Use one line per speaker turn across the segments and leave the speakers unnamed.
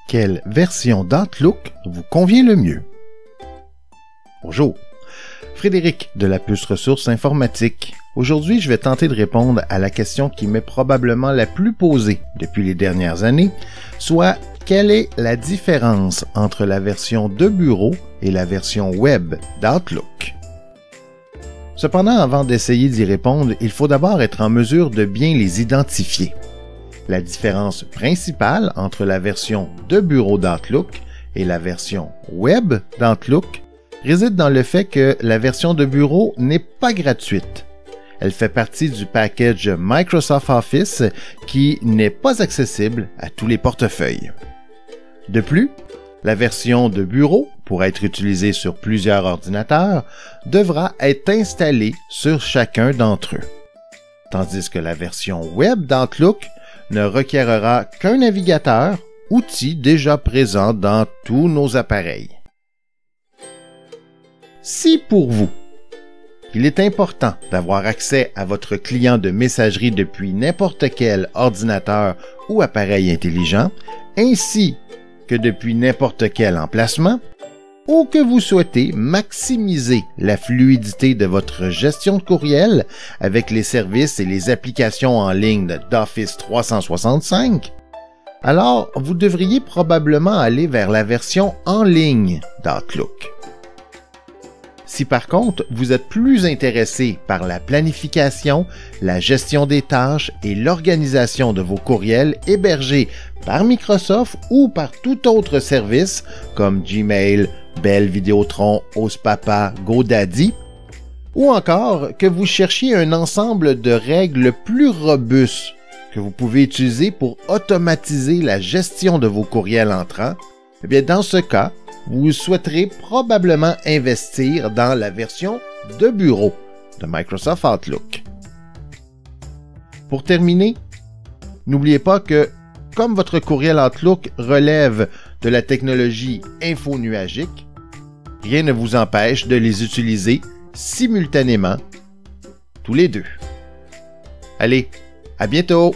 Quelle version d'Outlook vous convient le mieux? Bonjour, Frédéric de la Puce Ressources Informatiques. Aujourd'hui, je vais tenter de répondre à la question qui m'est probablement la plus posée depuis les dernières années, soit quelle est la différence entre la version de bureau et la version web d'Outlook? Cependant, avant d'essayer d'y répondre, il faut d'abord être en mesure de bien les identifier. La différence principale entre la version de bureau d'Outlook et la version web d'Outlook réside dans le fait que la version de bureau n'est pas gratuite. Elle fait partie du package Microsoft Office qui n'est pas accessible à tous les portefeuilles. De plus, la version de bureau, pour être utilisée sur plusieurs ordinateurs, devra être installée sur chacun d'entre eux. Tandis que la version web d'Outlook ne requérera qu'un navigateur, outil déjà présent dans tous nos appareils. Si pour vous, il est important d'avoir accès à votre client de messagerie depuis n'importe quel ordinateur ou appareil intelligent, ainsi que depuis n'importe quel emplacement, ou que vous souhaitez maximiser la fluidité de votre gestion de courriel avec les services et les applications en ligne d'Office 365, alors vous devriez probablement aller vers la version en ligne d'Outlook. Si par contre, vous êtes plus intéressé par la planification, la gestion des tâches et l'organisation de vos courriels hébergés par Microsoft ou par tout autre service comme Gmail, Bell Vidéotron, Ostpapa, GoDaddy, ou encore que vous cherchiez un ensemble de règles plus robustes que vous pouvez utiliser pour automatiser la gestion de vos courriels entrants, eh bien dans ce cas, vous souhaiterez probablement investir dans la version de bureau de Microsoft Outlook. Pour terminer, n'oubliez pas que, comme votre courriel Outlook relève de la technologie infonuagique, rien ne vous empêche de les utiliser simultanément, tous les deux. Allez, à bientôt!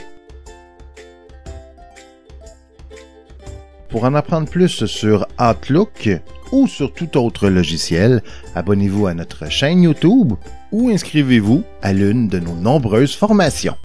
Pour en apprendre plus sur Outlook ou sur tout autre logiciel, abonnez-vous à notre chaîne YouTube ou inscrivez-vous à l'une de nos nombreuses formations.